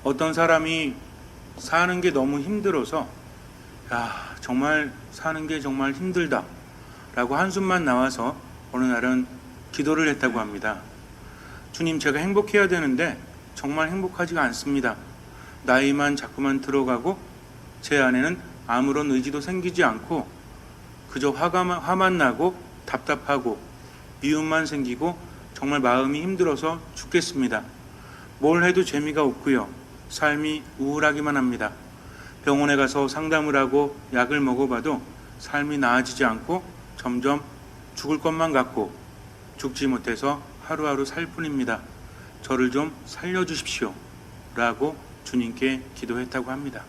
어떤 사람이 사는 게 너무 힘들어서 정말 사는 게 정말 힘들다 라고 한숨만 나와서 어느 날은 기도를 했다고 합니다. 주님, 제가 행복해야 되는데 정말 행복하지가 않습니다. 나이만 자꾸만 들어가고 제 안에는 아무런 의지도 생기지 않고 그저 화만 나고 답답하고 미움만 생기고 정말 마음이 힘들어서 죽겠습니다. 뭘 해도 재미가 없고요. 삶이 우울하기만 합니다. 병원에 가서 상담을 하고 약을 먹어봐도 삶이 나아지지 않고 점점 죽을 것만 같고 죽지 못해서 하루하루 살 뿐입니다. 저를 좀 살려주십시오 라고 주님께 기도했다고 합니다.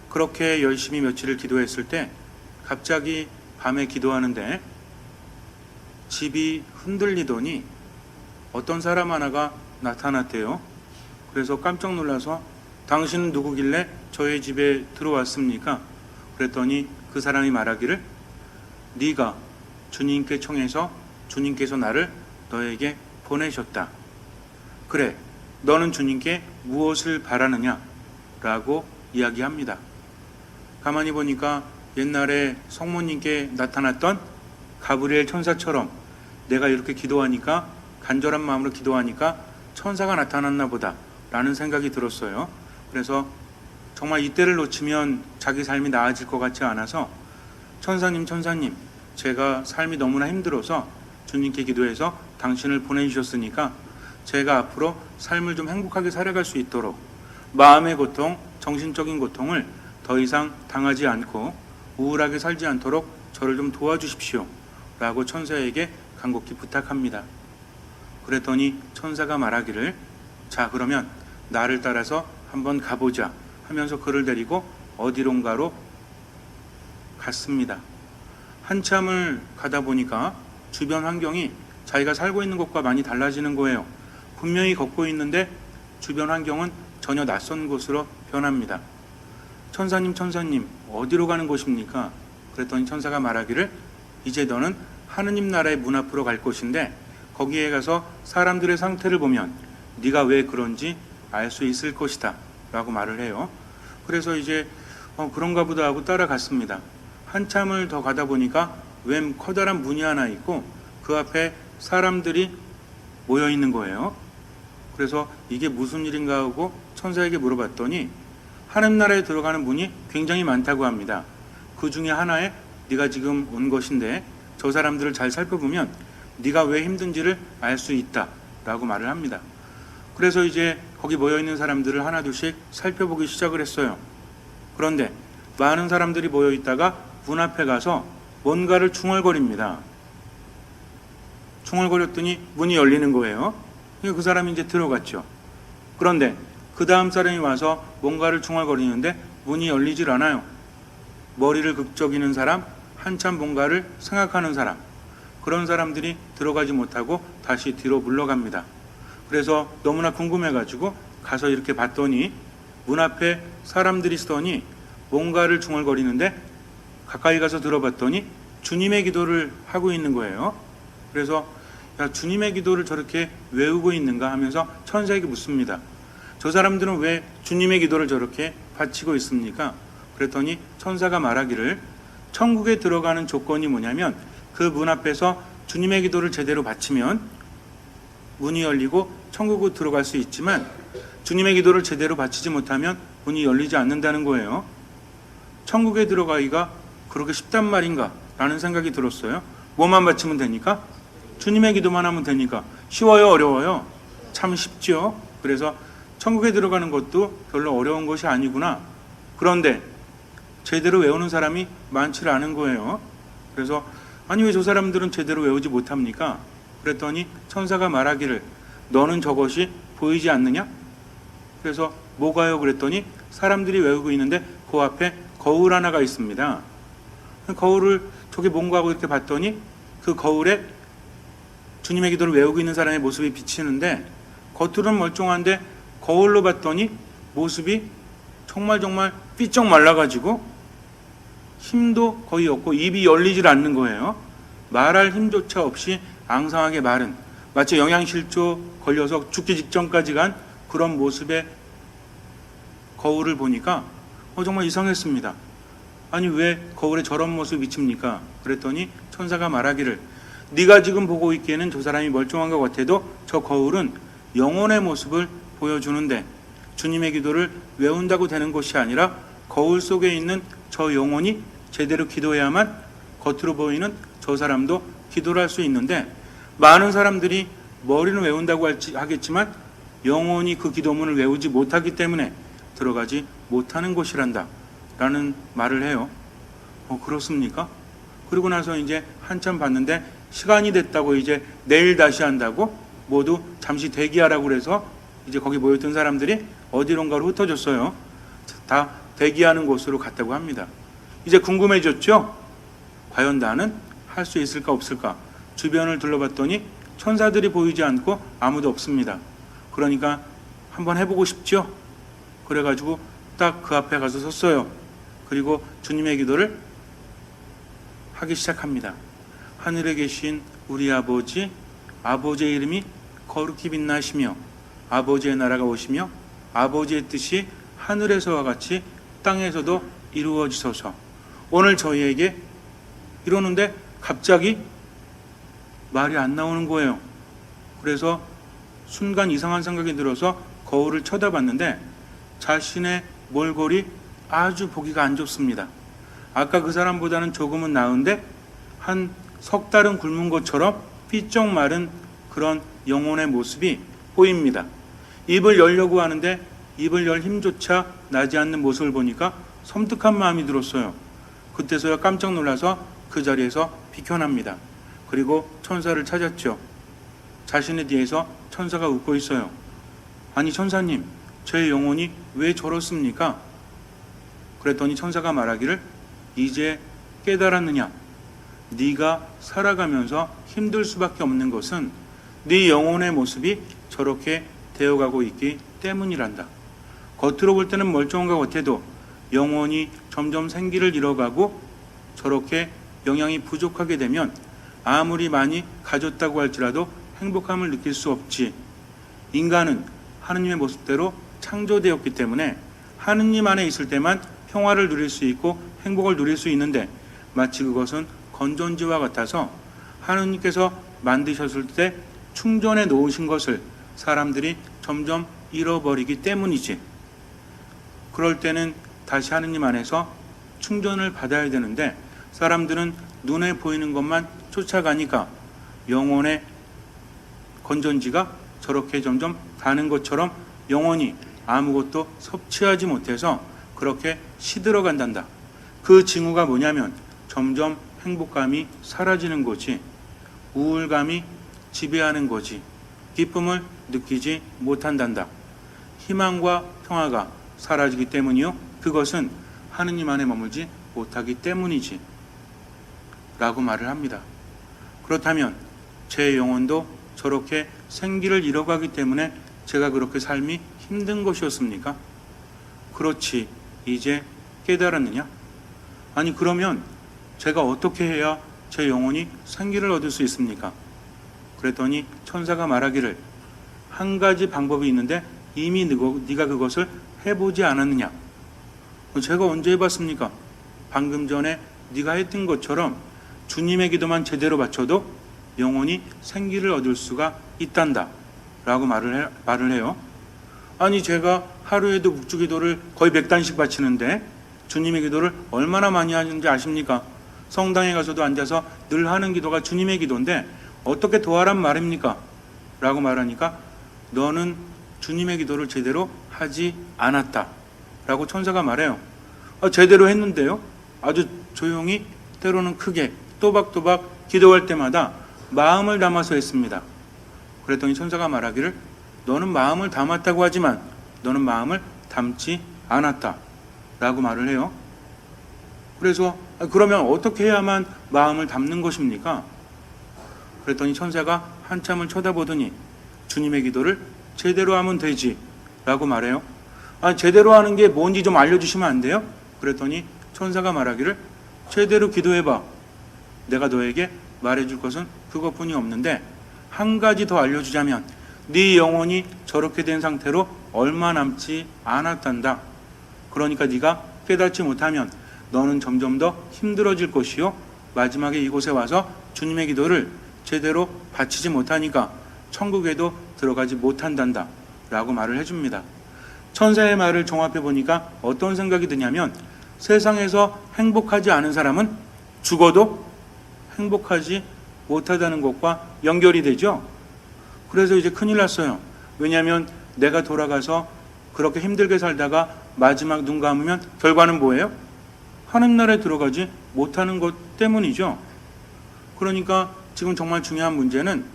그렇게 열심히 며칠을 기도했을 때 갑자기 밤에 기도하는데 집이 흔들리더니 어떤 사람 하나가 나타났대요. 그래서 깜짝 놀라서 당신은 누구길래 저희 집에 들어왔습니까? 그랬더니 그 사람이 말하기를 네가 주님께 청해서 주님께서 나를 너에게 보내셨다. 그래, 너는 주님께 무엇을 바라느냐? 라고 이야기합니다. 가만히 보니까 옛날에 성모님께 나타났던 가브리엘 천사처럼 내가 이렇게 기도하니까, 간절한 마음으로 기도하니까 천사가 나타났나 보다 라는 생각이 들었어요. 그래서 정말 이때를 놓치면 자기 삶이 나아질 것 같지 않아서 천사님, 제가 삶이 너무나 힘들어서 주님께 기도해서 당신을 보내주셨으니까 제가 앞으로 삶을 좀 행복하게 살아갈 수 있도록 마음의 고통, 정신적인 고통을 더 이상 당하지 않고 우울하게 살지 않도록 저를 좀 도와주십시오 라고 천사에게 간곡히 부탁합니다. 그랬더니 천사가 말하기를 자, 그러면 나를 따라서 한번 가보자 하면서 그를 데리고 어디론가로 갔습니다. 한참을 가다 보니까 주변 환경이 자기가 살고 있는 곳과 많이 달라지는 거예요. 분명히 걷고 있는데 주변 환경은 전혀 낯선 곳으로 변합니다. 천사님, 어디로 가는 곳입니까? 그랬더니 천사가 말하기를 이제 너는 하느님 나라의 문 앞으로 갈 곳인데 거기에 가서 사람들의 상태를 보면 네가 왜 그런지 알 수 있을 것이다 라고 말을 해요. 그래서 이제 그런가 보다 하고 따라갔습니다. 한참을 더 가다 보니까 웬 커다란 문이 하나 있고 그 앞에 사람들이 모여 있는 거예요. 그래서 이게 무슨 일인가 하고 천사에게 물어봤더니 하느님 나라에 들어가는 문이 굉장히 많다고 합니다. 그 중에 하나에 네가 지금 온 것인데 저 사람들을 잘 살펴보면 네가 왜 힘든지를 알 수 있다 라고 말을 합니다. 그래서 이제 거기 모여있는 사람들을 하나둘씩 살펴보기 시작을 했어요. 그런데 많은 사람들이 모여있다가 문 앞에 가서 뭔가를 중얼거립니다. 중얼거렸더니 문이 열리는 거예요. 그 사람이 이제 들어갔죠. 그런데 그 다음 사람이 와서 뭔가를 중얼거리는데 문이 열리질 않아요. 머리를 극적이는 사람, 한참 뭔가를 생각하는 사람, 그런 사람들이 들어가지 못하고 다시 뒤로 물러갑니다. 그래서 너무나 궁금해가지고 가서 이렇게 봤더니 문 앞에 사람들이 서더니 뭔가를 중얼거리는데 가까이 가서 들어봤더니 주님의 기도를 하고 있는 거예요. 그래서 야, 주님의 기도를 저렇게 외우고 있는가 하면서 천사에게 묻습니다. 저 사람들은 왜 주님의 기도를 저렇게 바치고 있습니까? 그랬더니 천사가 말하기를 천국에 들어가는 조건이 뭐냐면 그 문 앞에서 주님의 기도를 제대로 바치면 문이 열리고 천국으로 들어갈 수 있지만 주님의 기도를 제대로 바치지 못하면 문이 열리지 않는다는 거예요. 천국에 들어가기가 그렇게 쉽단 말인가 라는 생각이 들었어요. 뭐만 바치면 되니까? 주님의 기도만 하면 되니까. 쉬워요, 어려워요? 참 쉽죠. 그래서 천국에 들어가는 것도 별로 어려운 것이 아니구나. 그런데 제대로 외우는 사람이 많지 않은 거예요. 그래서 아니 왜 저 사람들은 제대로 외우지 못합니까? 그랬더니 천사가 말하기를 너는 저것이 보이지 않느냐? 그래서 뭐가요? 그랬더니 사람들이 외우고 있는데 그 앞에 거울 하나가 있습니다. 거울을 저게 뭔가 하고 이렇게 봤더니 그 거울에 주님의 기도를 외우고 있는 사람의 모습이 비치는데 겉으로는 멀쩡한데 거울로 봤더니 모습이 정말 삐쩍 말라가지고 힘도 거의 없고 입이 열리질 않는 거예요. 말할 힘조차 없이 앙상하게 마른, 마치 영양실조 걸려서 죽기 직전까지 간 그런 모습의 거울을 보니까 정말 이상했습니다. 아니 왜 거울에 저런 모습이 비칩니까? 그랬더니 천사가 말하기를 네가 지금 보고 있기에는 저 사람이 멀쩡한 것 같아도 저 거울은 영혼의 모습을 보여주는데 주님의 기도를 외운다고 되는 것이 아니라 거울 속에 있는 저 영혼이 제대로 기도해야만 겉으로 보이는 저 사람도 기도를 할 수 있는데 많은 사람들이 머리는 외운다고 하겠지만 영혼이 그 기도문을 외우지 못하기 때문에 들어가지 못하는 것이란다 라는 말을 해요. 그렇습니까? 그리고 나서 이제 한참 봤는데 시간이 됐다고 이제 내일 다시 한다고 모두 잠시 대기하라고 그래서 이제 거기 모였던 사람들이 어디론가로 흩어졌어요. 다 대기하는 곳으로 갔다고 합니다. 이제 궁금해졌죠? 과연 나는 할 수 있을까 없을까? 주변을 둘러봤더니 천사들이 보이지 않고 아무도 없습니다. 그러니까 한번 해보고 싶죠? 그래가지고 딱 그 앞에 가서 섰어요. 그리고 주님의 기도를 하기 시작합니다. 하늘에 계신 우리 아버지, 아버지의 이름이 거룩히 빛나시며 아버지의 나라가 오시며 아버지의 뜻이 하늘에서와 같이 땅에서도 이루어지소서. 오늘 저희에게 이러는데 갑자기 말이 안 나오는 거예요. 그래서 순간 이상한 생각이 들어서 거울을 쳐다봤는데 자신의 몰골이 아주 보기가 안 좋습니다. 아까 그 사람보다는 조금은 나은데 한 석 달은 굶은 것처럼 삐쩍 마른 그런 영혼의 모습이 보입니다. 입을 열려고 하는데 입을 열 힘조차 나지 않는 모습을 보니까 섬뜩한 마음이 들었어요. 그때서야 깜짝 놀라서 그 자리에서 비켜납니다. 그리고 천사를 찾았죠. 자신의 뒤에서 천사가 웃고 있어요. 아니 천사님, 제 영혼이 왜 저렇습니까? 그랬더니 천사가 말하기를 이제 깨달았느냐? 네가 살아가면서 힘들 수밖에 없는 것은 네 영혼의 모습이 저렇게 되어가고 있기 때문이란다. 겉으로 볼 때는 멀쩡한 것 같아도 영혼이 점점 생기를 잃어가고 저렇게 영양이 부족하게 되면 아무리 많이 가졌다고 할지라도 행복함을 느낄 수 없지. 인간은 하느님의 모습대로 창조되었기 때문에 하느님 안에 있을 때만 평화를 누릴 수 있고 행복을 누릴 수 있는데 마치 그것은 건전지와 같아서 하느님께서 만드셨을 때 충전해 놓으신 것을 사람들이 점점 잃어버리기 때문이지. 그럴 때는 다시 하느님 안에서 충전을 받아야 되는데 사람들은 눈에 보이는 것만 쫓아가니까 영혼의 건전지가 저렇게 점점 가는 것처럼 영혼이 아무것도 섭취하지 못해서 그렇게 시들어간단다. 그 징후가 뭐냐면 점점 행복감이 사라지는 거지, 우울감이 지배하는 거지, 기쁨을 느끼지 못한단다. 희망과 평화가 사라지기 때문이요. 그것은 하느님 안에 머물지 못하기 때문이지 라고 말을 합니다. 그렇다면 제 영혼도 저렇게 생기를 잃어가기 때문에 제가 그렇게 삶이 힘든 것이었습니까? 그렇지, 이제 깨달았느냐? 아니 그러면 제가 어떻게 해야 제 영혼이 생기를 얻을 수 있습니까? 그랬더니 천사가 말하기를 한 가지 방법이 있는데 이미 네가 그것을 해보지 않았느냐? 제가 언제 해봤습니까? 방금 전에 네가 했던 것처럼 주님의 기도만 제대로 바쳐도 영혼이 생기를 얻을 수가 있단다 라고 말을 해요. 아니 제가 하루에도 묵주기도를 거의 100단씩 바치는데 주님의 기도를 얼마나 많이 하는지 아십니까? 성당에 가서도 앉아서 늘 하는 기도가 주님의 기도인데 어떻게 더 하란 말입니까? 라고 말하니까 너는 주님의 기도를 제대로 하지 않았다 라고 천사가 말해요. 제대로 했는데요. 아주 조용히 때로는 크게 또박또박 기도할 때마다 마음을 담아서 했습니다. 그랬더니 천사가 말하기를 너는 마음을 담았다고 하지만 너는 마음을 담지 않았다 라고 말을 해요. 그래서 그러면 어떻게 해야만 마음을 담는 것입니까? 그랬더니 천사가 한참을 쳐다보더니 주님의 기도를 제대로 하면 되지 라고 말해요. 제대로 하는 게 뭔지 좀 알려주시면 안 돼요? 그랬더니 천사가 말하기를 제대로 기도해봐. 내가 너에게 말해줄 것은 그것뿐이 없는데 한 가지 더 알려주자면 네 영혼이 저렇게 된 상태로 얼마 남지 않았단다 그러니까 네가 깨닫지 못하면 너는 점점 더 힘들어질 것이요 마지막에 이곳에 와서 주님의 기도를 제대로 바치지 못하니까 천국에도 들어가지 못한단다 라고 말을 해줍니다. 천사의 말을 종합해 보니까 어떤 생각이 드냐면 세상에서 행복하지 않은 사람은 죽어도 행복하지 못하다는 것과 연결이 되죠. 그래서 이제 큰일 났어요. 왜냐하면 내가 돌아가서 그렇게 힘들게 살다가 마지막 눈 감으면 결과는 뭐예요? 하늘나라에 들어가지 못하는 것 때문이죠. 그러니까 지금 정말 중요한 문제는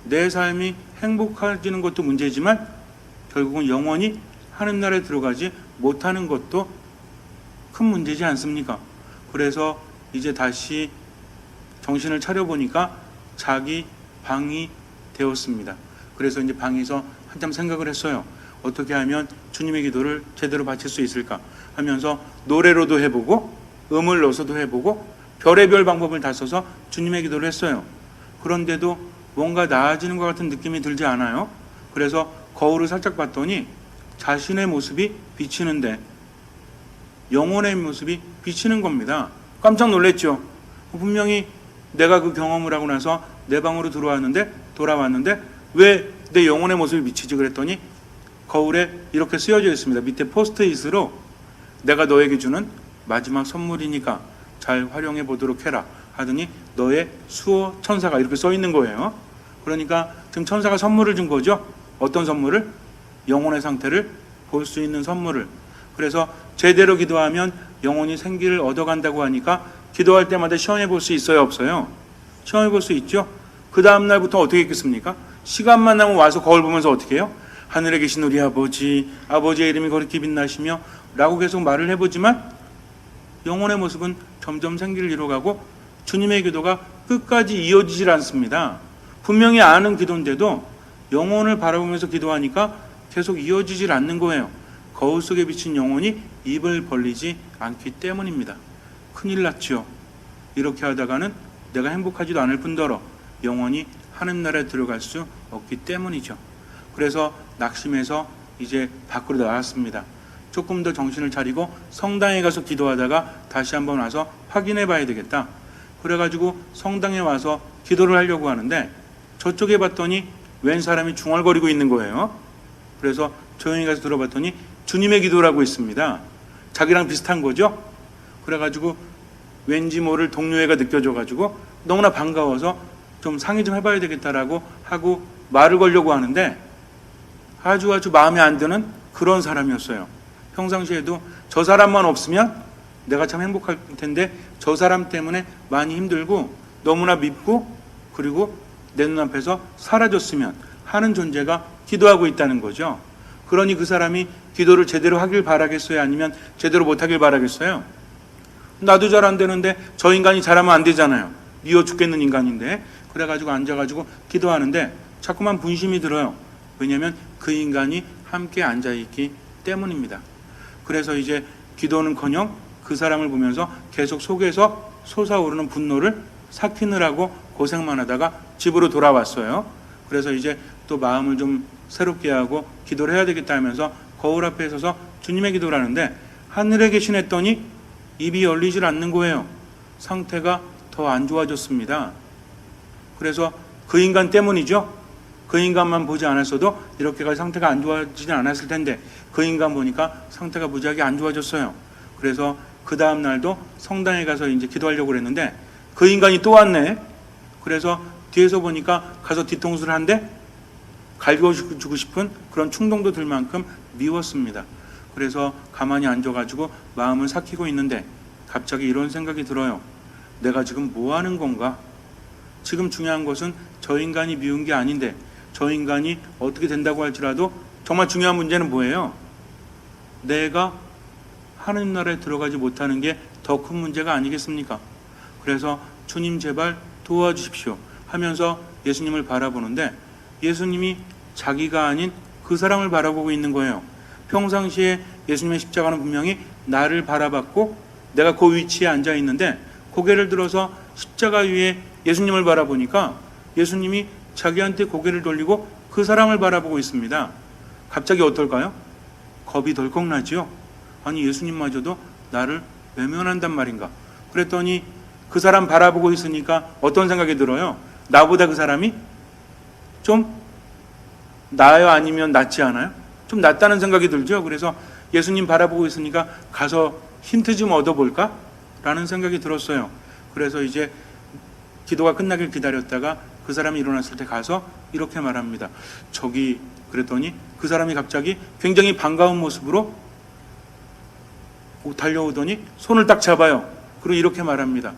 내 삶이 행복해지는 것도 문제지만 결국은 영원히 하늘나라에 들어가지 못하는 것도 큰 문제지 않습니까? 그래서 이제 다시 정신을 차려보니까 자기 방이 되었습니다. 그래서 이제 방에서 한참 생각을 했어요. 어떻게 하면 주님의 기도를 제대로 바칠 수 있을까 하면서 노래로도 해보고 음을 넣어서도 해보고 별의별 방법을 다 써서 주님의 기도를 했어요. 그런데도 뭔가 나아지는 것 같은 느낌이 들지 않아요? 그래서 거울을 살짝 봤더니 자신의 모습이 비치는데 영혼의 모습이 비치는 겁니다. 깜짝 놀랐죠. 분명히 내가 그 경험을 하고 나서 내 방으로 돌아왔는데 왜 내 영혼의 모습이 비치지 그랬더니 거울에 이렇게 쓰여져 있습니다. 밑에 포스트잇으로 내가 너에게 주는 마지막 선물이니까 잘 활용해 보도록 해라 하더니 너의 수호 천사가 이렇게 써 있는 거예요. 그러니까 지금 천사가 선물을 준 거죠. 어떤 선물을? 영혼의 상태를 볼 수 있는 선물을. 그래서 제대로 기도하면 영혼이 생기를 얻어간다고 하니까 기도할 때마다 시험해 볼 수 있어요, 없어요? 시험해 볼 수 있죠. 그 다음 날부터 어떻게 했겠습니까? 시간만 나면 와서 거울 보면서 어떻게 해요? 하늘에 계신 우리 아버지, 아버지의 이름이 거룩히 빛나시며 라고 계속 말을 해보지만 영혼의 모습은 점점 생기를 이뤄가고 주님의 기도가 끝까지 이어지질 않습니다. 분명히 아는 기도인데도 영혼을 바라보면서 기도하니까 계속 이어지질 않는 거예요. 거울 속에 비친 영혼이 입을 벌리지 않기 때문입니다. 큰일 났죠. 이렇게 하다가는 내가 행복하지도 않을 뿐더러 영원히 하늘나라에 들어갈 수 없기 때문이죠. 그래서 낙심해서 이제 밖으로 나왔습니다. 조금 더 정신을 차리고 성당에 가서 기도하다가 다시 한번 와서 확인해 봐야 되겠다. 그래가지고 성당에 와서 기도를 하려고 하는데 저쪽에 봤더니 웬 사람이 중얼거리고 있는 거예요. 그래서 조용히 가서 들어봤더니 주님의 기도라고 있습니다. 자기랑 비슷한 거죠. 그래가지고 왠지 모를 동료애가 느껴져가지고 너무나 반가워서 좀 상의 좀 해봐야 되겠다라고 하고 말을 걸려고 하는데 아주 마음에 안 드는 그런 사람이었어요. 평상시에도 저 사람만 없으면 내가 참 행복할 텐데 저 사람 때문에 많이 힘들고 너무나 밉고 그리고 내 눈앞에서 사라졌으면 하는 존재가 기도하고 있다는 거죠. 그러니 그 사람이 기도를 제대로 하길 바라겠어요? 아니면 제대로 못하길 바라겠어요? 나도 잘 안 되는데 저 인간이 잘하면 안 되잖아요. 미워 죽겠는 인간인데. 그래가지고 앉아가지고 기도하는데 자꾸만 분심이 들어요. 왜냐하면 그 인간이 함께 앉아있기 때문입니다. 그래서 이제 기도는커녕 그 사람을 보면서 계속 속에서 솟아오르는 분노를 삭히느라고 고생만 하다가 집으로 돌아왔어요. 그래서 이제 또 마음을 좀 새롭게 하고 기도를 해야 되겠다 하면서 거울 앞에 서서 주님의 기도를 하는데 하늘에 계신 했더니 입이 열리질 않는 거예요. 상태가 더 안 좋아졌습니다. 그래서 그 인간 때문이죠. 그 인간만 보지 않았어도 이렇게까지 상태가 안 좋아지진 않았을 텐데 그 인간 보니까 상태가 무지하게 안 좋아졌어요. 그래서 그 다음 날도 성당에 가서 이제 기도하려고 그랬는데 그 인간이 또 왔네. 그래서 뒤에서 보니까 가서 뒤통수를 한 대 갈겨주고 싶은 그런 충동도 들 만큼 미웠습니다. 그래서 가만히 앉아가지고 마음을 삭히고 있는데 갑자기 이런 생각이 들어요. 내가 지금 뭐 하는 건가? 지금 중요한 것은 저 인간이 미운 게 아닌데 저 인간이 어떻게 된다고 할지라도 정말 중요한 문제는 뭐예요? 내가 하늘나라에 들어가지 못하는 게 더 큰 문제가 아니겠습니까? 그래서 주님 제발 도와주십시오 하면서 예수님을 바라보는데 예수님이 자기가 아닌 그 사람을 바라보고 있는 거예요. 평상시에 예수님의 십자가는 분명히 나를 바라봤고 내가 그 위치에 앉아 있는데 고개를 들어서 십자가 위에 예수님을 바라보니까 예수님이 자기한테 고개를 돌리고 그 사람을 바라보고 있습니다. 갑자기 어떨까요? 겁이 덜컥 나지요. 아니 예수님마저도 나를 외면한단 말인가? 그랬더니 그 사람 바라보고 있으니까 어떤 생각이 들어요? 나보다 그 사람이 좀 나아요? 아니면 낫지 않아요? 좀 낫다는 생각이 들죠. 그래서 예수님 바라보고 있으니까 가서 힌트 좀 얻어볼까? 라는 생각이 들었어요. 그래서 이제 기도가 끝나길 기다렸다가 그 사람이 일어났을 때 가서 이렇게 말합니다. 저기 그랬더니 그 사람이 갑자기 굉장히 반가운 모습으로 달려오더니 손을 딱 잡아요. 그리고 이렇게 말합니다.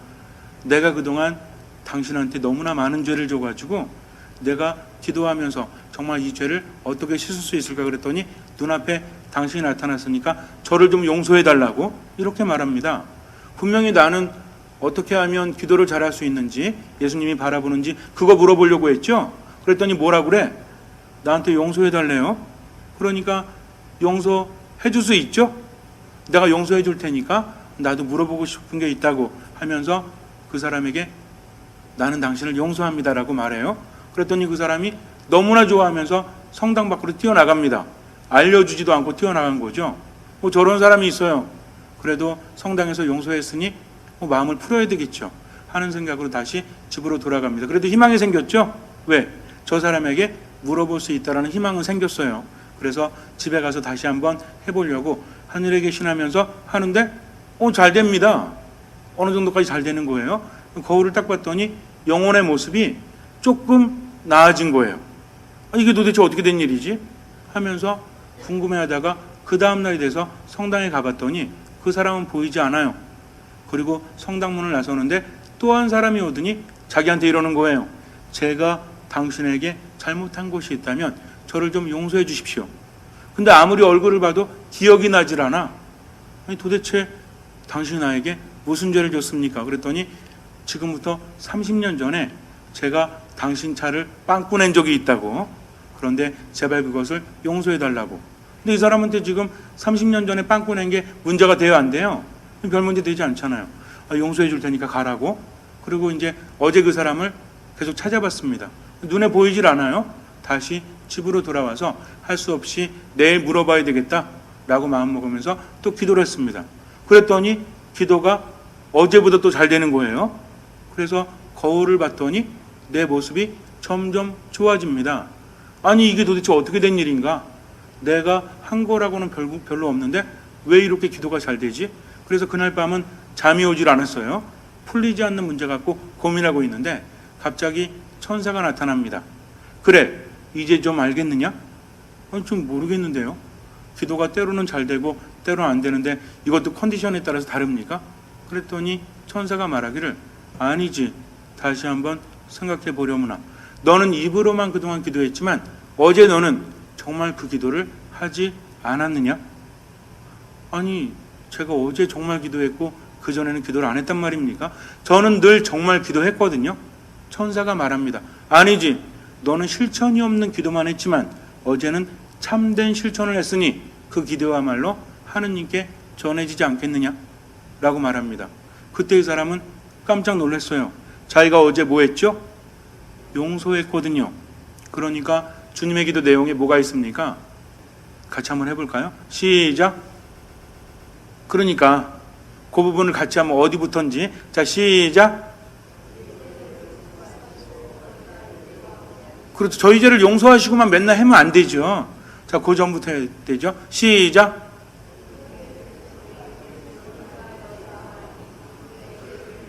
내가 그동안 당신한테 너무나 많은 죄를 줘가지고 내가 기도하면서 정말 이 죄를 어떻게 씻을 수 있을까 그랬더니 눈앞에 당신이 나타났으니까 저를 좀 용서해달라고 이렇게 말합니다. 분명히 나는 어떻게 하면 기도를 잘할 수 있는지 예수님이 바라보는지 그거 물어보려고 했죠. 그랬더니 뭐라 그래? 나한테 용서해달래요. 그러니까 용서해 줄 수 있죠? 내가 용서해 줄 테니까 나도 물어보고 싶은 게 있다고 하면서 그 사람에게 나는 당신을 용서합니다라고 말해요. 그랬더니 그 사람이 너무나 좋아하면서 성당 밖으로 뛰어나갑니다. 알려주지도 않고 뛰어나간 거죠. 저런 사람이 있어요. 그래도 성당에서 용서했으니 마음을 풀어야 되겠죠 하는 생각으로 다시 집으로 돌아갑니다. 그래도 희망이 생겼죠. 왜? 저 사람에게 물어볼 수 있다라는 희망은 생겼어요. 그래서 집에 가서 다시 한번 해보려고 하늘에 계시나면서 하는데 잘 됩니다. 어느 정도까지 잘 되는 거예요. 거울을 딱 봤더니 영혼의 모습이 조금 나아진 거예요. 이게 도대체 어떻게 된 일이지? 하면서 궁금해하다가 그 다음날이 돼서 성당에 가봤더니 그 사람은 보이지 않아요. 그리고 성당문을 나서는데 또 한 사람이 오더니 자기한테 이러는 거예요. 제가 당신에게 잘못한 것이 있다면 저를 좀 용서해 주십시오. 근데 아무리 얼굴을 봐도 기억이 나질 않아. 아니 도대체 당신이 나에게 무슨 죄를 줬습니까? 그랬더니 지금부터 30년 전에 제가 당신 차를 빵꾸 낸 적이 있다고. 그런데 제발 그것을 용서해 달라고. 근데 이 사람한테 지금 30년 전에 빵꾸 낸 게 문제가 돼요, 안 돼요? 별 문제 되지 않잖아요. 용서해 줄 테니까 가라고. 그리고 이제 어제 그 사람을 계속 찾아봤습니다. 눈에 보이질 않아요. 다시 집으로 돌아와서 할 수 없이 내일 물어봐야 되겠다라고 마음먹으면서 또 기도를 했습니다. 그랬더니 기도가 어제보다 또 잘 되는 거예요. 그래서 거울을 봤더니 내 모습이 점점 좋아집니다. 아니 이게 도대체 어떻게 된 일인가? 내가 한 거라고는 별로 없는데 왜 이렇게 기도가 잘 되지? 그래서 그날 밤은 잠이 오질 않았어요. 풀리지 않는 문제 갖고 고민하고 있는데 갑자기 천사가 나타납니다. 그래, 이제 좀 알겠느냐? 좀 모르겠는데요. 기도가 때로는 잘 되고 때로는 안 되는데 이것도 컨디션에 따라서 다릅니까? 그랬더니 천사가 말하기를 아니지, 다시 한번 생각해 보려무나. 너는 입으로만 그동안 기도했지만 어제 너는 정말 그 기도를 하지 않았느냐? 아니 제가 어제 정말 기도했고 그전에는 기도를 안 했단 말입니까? 저는 늘 정말 기도했거든요. 천사가 말합니다. 아니지, 너는 실천이 없는 기도만 했지만 어제는 참된 실천을 했으니 그 기도야말로 하느님께 전해지지 않겠느냐? 라고 말합니다. 그때 이 사람은 깜짝 놀랐어요. 자기가 어제 뭐 했죠? 용서했거든요. 그러니까 주님의 기도 내용에 뭐가 있습니까? 같이 한번 해볼까요? 시작. 그러니까 그 부분을 같이 한번 어디부터인지. 자, 시작. 그렇죠. 저희 죄를 용서하시고만 맨날 하면 안 되죠. 자, 그 전부터 해야 되죠. 시작.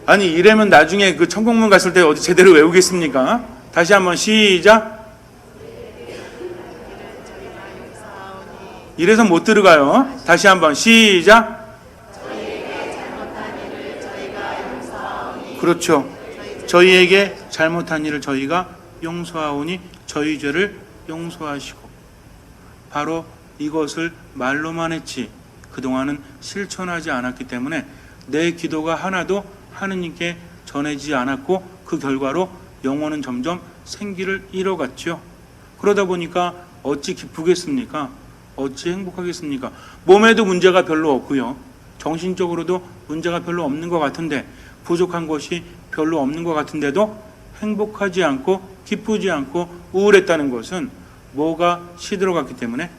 아니 이러면 나중에 그 천국문 갔을 때 어디 제대로 외우겠습니까? 다시 한번 시작. 이래서 못 들어가요. 다시 한번 시작. 그렇죠. 저희에게 잘못한 일을 저희가 용서하오니 저희 죄를 용서하시고. 바로 이것을 말로만 했지 그동안은 실천하지 않았기 때문에 내 기도가 하나도 하느님께 전해지지 않았고 그 결과로 영혼은 점점 생기를 잃어갔죠. 그러다 보니까 어찌 기쁘겠습니까? 어찌 행복하겠습니까? 몸에도 문제가 별로 없고요. 정신적으로도 문제가 별로 없는 것 같은데, 부족한 것이 별로 없는 것 같은데도 행복하지 않고 기쁘지 않고 우울했다는 것은 뭐가 시들어갔기 때문에,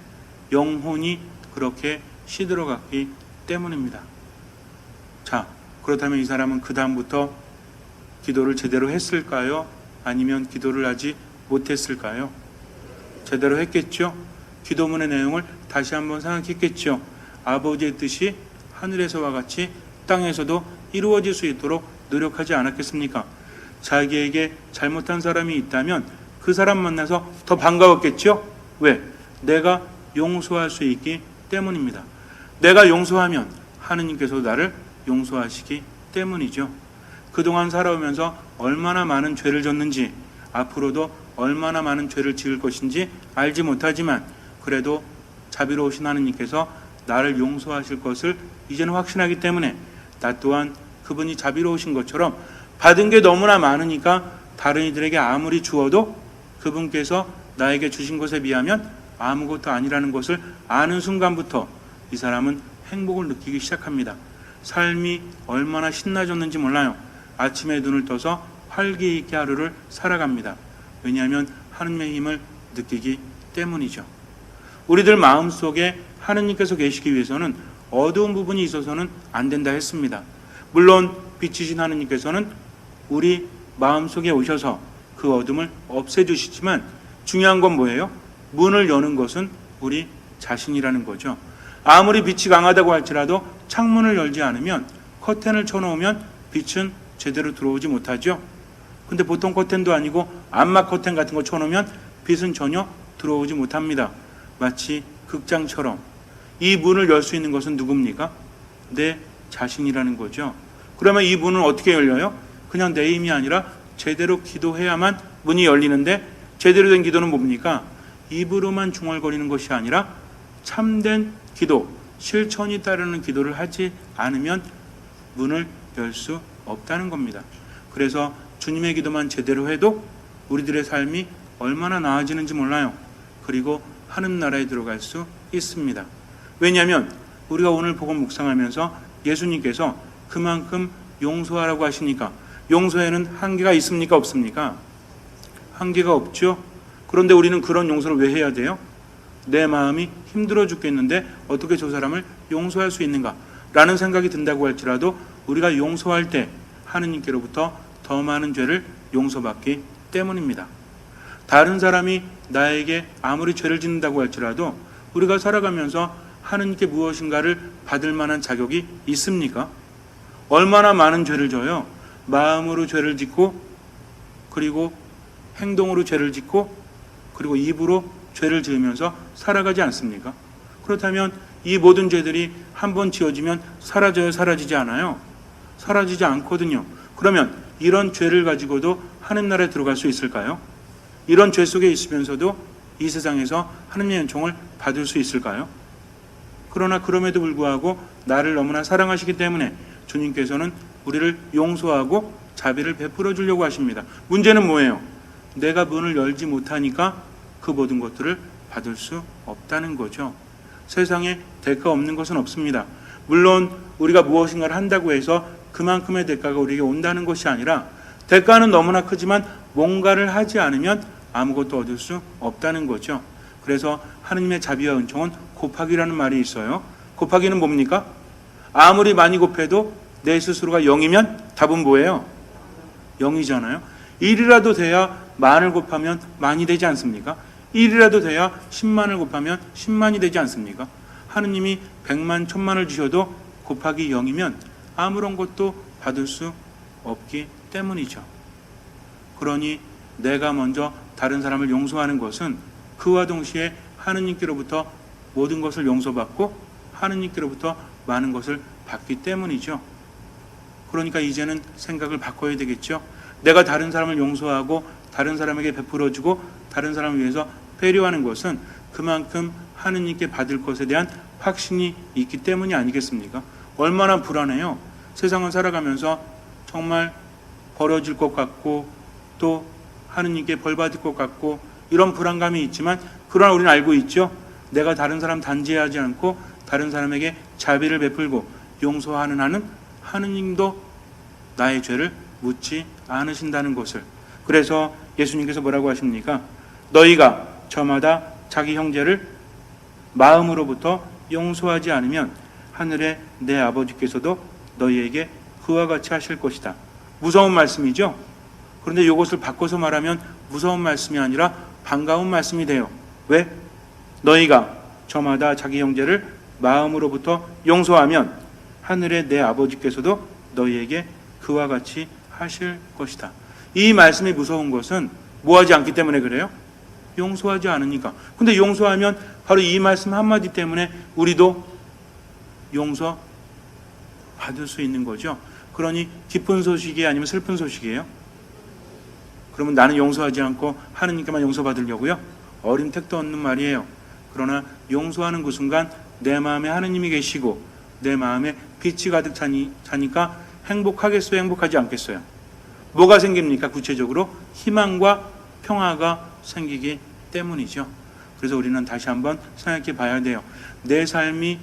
영혼이 그렇게 시들어갔기 때문입니다. 자, 그렇다면 이 사람은 그 다음부터 기도를 제대로 했을까요? 아니면 기도를 하지 못했을까요? 제대로 했겠죠? 기도문의 내용을 다시 한번 생각했겠죠? 아버지의 뜻이 하늘에서와 같이 땅에서도 이루어질 수 있도록 노력하지 않았겠습니까? 자기에게 잘못한 사람이 있다면 그 사람 만나서 더 반가웠겠죠? 왜? 내가 용서할 수 있기 때문입니다. 내가 용서하면 하느님께서 나를 용서하시기 때문이죠. 그동안 살아오면서 얼마나 많은 죄를 졌는지, 앞으로도 얼마나 많은 죄를 지을 것인지 알지 못하지만 그래도 자비로우신 하느님께서 나를 용서하실 것을 이제는 확신하기 때문에 나 또한 그분이 자비로우신 것처럼 받은 게 너무나 많으니까 다른 이들에게 아무리 주어도 그분께서 나에게 주신 것에 비하면 아무것도 아니라는 것을 아는 순간부터 이 사람은 행복을 느끼기 시작합니다. 삶이 얼마나 신나졌는지 몰라요. 아침에 눈을 떠서 활기 있게 하루를 살아갑니다. 왜냐하면 하느님의 힘을 느끼기 때문이죠. 우리들 마음속에 하느님께서 계시기 위해서는 어두운 부분이 있어서는 안 된다 했습니다. 물론 빛이신 하느님께서는 우리 마음속에 오셔서 그 어둠을 없애주시지만 중요한 건 뭐예요? 문을 여는 것은 우리 자신이라는 거죠. 아무리 빛이 강하다고 할지라도 창문을 열지 않으면, 커튼을 쳐놓으면 빛은 제대로 들어오지 못하죠. 근데 보통 커튼도 아니고 암막 커튼 같은 거 쳐놓으면 빛은 전혀 들어오지 못합니다. 마치 극장처럼 이 문을 열 수 있는 것은 누굽니까? 내 자신이라는 거죠. 그러면 이 문은 어떻게 열려요? 그냥 내 힘이 아니라 제대로 기도해야만 문이 열리는데, 제대로 된 기도는 뭡니까? 입으로만 중얼거리는 것이 아니라 참된 기도, 실천이 따르는 기도를 하지 않으면 문을 열 수 없다는 겁니다. 그래서 주님의 기도만 제대로 해도 우리들의 삶이 얼마나 나아지는지 몰라요. 그리고 하늘 나라에 들어갈 수 있습니다. 왜냐하면 우리가 오늘 복음 묵상하면서 예수님께서 그만큼 용서하라고 하시니까, 용서에는 한계가 있습니까? 없습니까? 한계가 없죠. 그런데 우리는 그런 용서를 왜 해야 돼요? 내 마음이 힘들어 죽겠는데 어떻게 저 사람을 용서할 수 있는가? 라는 생각이 든다고 할지라도 우리가 용서할 때 하느님께로부터 더 많은 죄를 용서받기 때문입니다. 다른 사람이 나에게 아무리 죄를 짓는다고 할지라도 우리가 살아가면서 하느님께 무엇인가를 받을 만한 자격이 있습니까? 얼마나 많은 죄를 져요? 마음으로 죄를 짓고, 그리고 행동으로 죄를 짓고, 그리고 입으로 죄를 지으면서 살아가지 않습니까? 그렇다면 이 모든 죄들이 한번 지어지면 사라져요? 사라지지 않아요? 사라지지 않거든요. 그러면 이런 죄를 가지고도 하늘 나라에 들어갈 수 있을까요? 이런 죄 속에 있으면서도 이 세상에서 하느님의 은총을 받을 수 있을까요? 그러나 그럼에도 불구하고 나를 너무나 사랑하시기 때문에 주님께서는 우리를 용서하고 자비를 베풀어 주려고 하십니다. 문제는 뭐예요? 내가 문을 열지 못하니까 그 모든 것들을 받을 수 없다는 거죠. 세상에 대가 없는 것은 없습니다. 물론 우리가 무엇인가를 한다고 해서 그만큼의 대가가 우리에게 온다는 것이 아니라, 대가는 너무나 크지만 뭔가를 하지 않으면 아무것도 얻을 수 없다는 거죠. 그래서 하느님의 자비와 은총은 곱하기라는 말이 있어요. 곱하기는 뭡니까? 아무리 많이 곱해도 내 스스로가 0이면 답은 뭐예요? 0이잖아요. 1이라도 돼야 만을 곱하면 만이 되지 않습니까? 1이라도 돼야 10만을 곱하면 10만이 되지 않습니까? 하느님이 100만, 1000만을 주셔도 곱하기 0이면 아무런 것도 받을 수 없기 때문이죠. 그러니 내가 먼저 다른 사람을 용서하는 것은 그와 동시에 하느님께로부터 모든 것을 용서받고 하느님께로부터 많은 것을 받기 때문이죠. 그러니까 이제는 생각을 바꿔야 되겠죠. 내가 다른 사람을 용서하고 다른 사람에게 베풀어주고 다른 사람을 위해서 배려하는 것은 그만큼 하느님께 받을 것에 대한 확신이 있기 때문이 아니겠습니까? 얼마나 불안해요. 세상을 살아가면서 정말 버려질 것 같고 또 하느님께 벌 받을 것 같고 이런 불안감이 있지만, 그러나 우리는 알고 있죠. 내가 다른 사람 단죄하지 않고 다른 사람에게 자비를 베풀고 용서하는 한은 하느님도 나의 죄를 묻지 않으신다는 것을. 그래서 예수님께서 뭐라고 하십니까? 너희가 저마다 자기 형제를 마음으로부터 용서하지 않으면 하늘의 내 아버지께서도 너희에게 그와 같이 하실 것이다. 무서운 말씀이죠. 그런데 이것을 바꿔서 말하면 무서운 말씀이 아니라 반가운 말씀이 돼요. 왜? 너희가 저마다 자기 형제를 마음으로부터 용서하면 하늘의 내 아버지께서도 너희에게 그와 같이 하실 것이다. 이 말씀이 무서운 것은 뭐하지 않기 때문에 그래요? 용서하지 않으니까. 근데 용서하면 바로 이 말씀 한마디 때문에 우리도 용서 받을 수 있는 거죠. 그러니 기쁜 소식이 아니면 슬픈 소식이에요? 그러면 나는 용서하지 않고 하느님께만 용서받으려고요? 어린 택도 없는 말이에요. 그러나 용서하는 그 순간 내 마음에 하느님이 계시고 내 마음에 빛이 가득 차니까 행복하겠어요? 행복하지 않겠어요? 뭐가 생깁니까? 구체적으로 희망과 평화가 생기기 때문이죠. 그래서 우리는 다시 한번 생각해 봐야 돼요. 내 삶이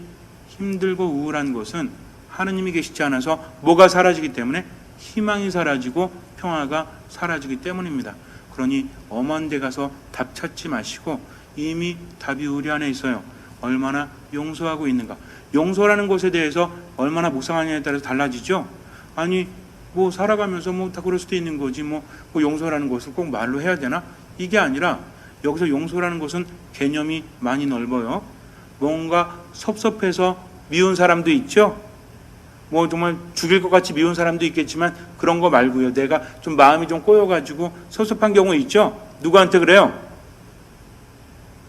힘들고 우울한 것은 하느님이 계시지 않아서 뭐가 사라지기 때문에 희망이 사라지고 평화가 사라지기 때문입니다. 그러니 엄한 데 가서 답 찾지 마시고 이미 답이 우리 안에 있어요. 얼마나 용서하고 있는가. 용서라는 것에 대해서 얼마나 묵상하느냐에 따라서 달라지죠. 아니 뭐 살아가면서 뭐 다 그럴 수도 있는 거지 뭐 용서라는 것을 꼭 말로 해야 되나? 이게 아니라 여기서 용서라는 것은 개념이 많이 넓어요. 뭔가 섭섭해서 미운 사람도 있죠. 뭐 정말 죽일 것 같이 미운 사람도 있겠지만 그런 거 말고요. 내가 좀 마음이 좀 꼬여가지고 섭섭한 경우 있죠. 누구한테 그래요?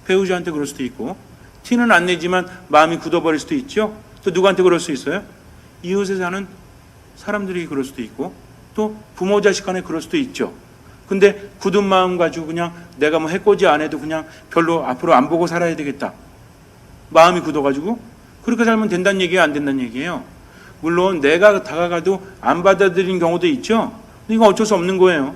배우자한테 그럴 수도 있고, 티는 안 내지만 마음이 굳어버릴 수도 있죠. 또 누구한테 그럴 수 있어요? 이웃에 사는 사람들이 그럴 수도 있고, 또 부모 자식 간에 그럴 수도 있죠. 근데 굳은 마음 가지고 그냥 내가 뭐 해코지 안 해도 그냥 별로 앞으로 안 보고 살아야 되겠다. 마음이 굳어가지고 그렇게 살면 된다는 얘기예요? 안 된다는 얘기예요? 물론 내가 다가가도 안 받아들인 경우도 있죠. 이건 어쩔 수 없는 거예요.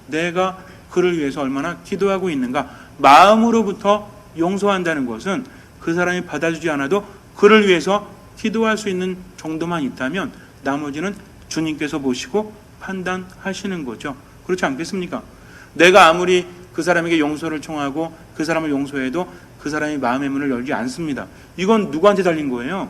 내가 그를 위해서 얼마나 기도하고 있는가. 마음으로부터 용서한다는 것은 그 사람이 받아주지 않아도 그를 위해서 기도할 수 있는 정도만 있다면 나머지는 주님께서 보시고 판단하시는 거죠. 그렇지 않겠습니까? 내가 아무리 그 사람에게 용서를 청하고 그 사람을 용서해도 그 사람이 마음의 문을 열지 않습니다. 이건 누구한테 달린 거예요?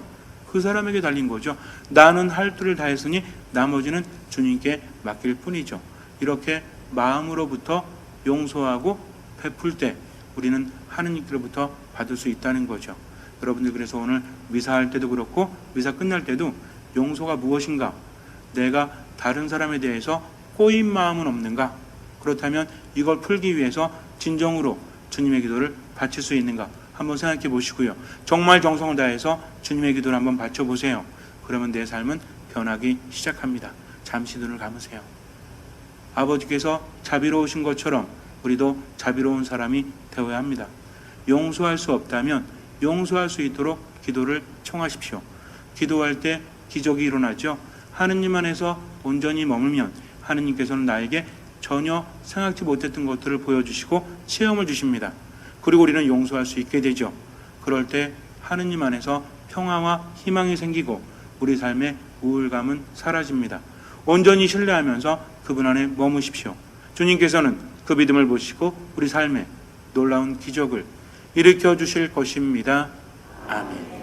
그 사람에게 달린 거죠. 나는 할 길을 다 했으니 나머지는 주님께 맡길 뿐이죠. 이렇게 마음으로부터 용서하고 베풀 때 우리는 하느님께로부터 받을 수 있다는 거죠. 여러분들 그래서 오늘 미사할 때도 그렇고 미사 끝날 때도 용서가 무엇인가? 내가 다른 사람에 대해서 꼬인 마음은 없는가? 그렇다면 이걸 풀기 위해서 진정으로 주님의 기도를 바칠 수 있는가? 한번 생각해 보시고요. 정말 정성을 다해서 주님의 기도를 한번 바쳐보세요. 그러면 내 삶은 변하기 시작합니다. 잠시 눈을 감으세요. 아버지께서 자비로우신 것처럼 우리도 자비로운 사람이 되어야 합니다. 용서할 수 없다면 용서할 수 있도록 기도를 청하십시오. 기도할 때 기적이 일어나죠. 하느님 안에서 온전히 머물면 하느님께서는 나에게 전혀 생각지 못했던 것들을 보여주시고 체험을 주십니다. 그리고 우리는 용서할 수 있게 되죠. 그럴 때 하느님 안에서 평화와 희망이 생기고 우리 삶의 우울감은 사라집니다. 온전히 신뢰하면서 그분 안에 머무십시오. 주님께서는 그 믿음을 보시고 우리 삶에 놀라운 기적을 일으켜 주실 것입니다. 아멘.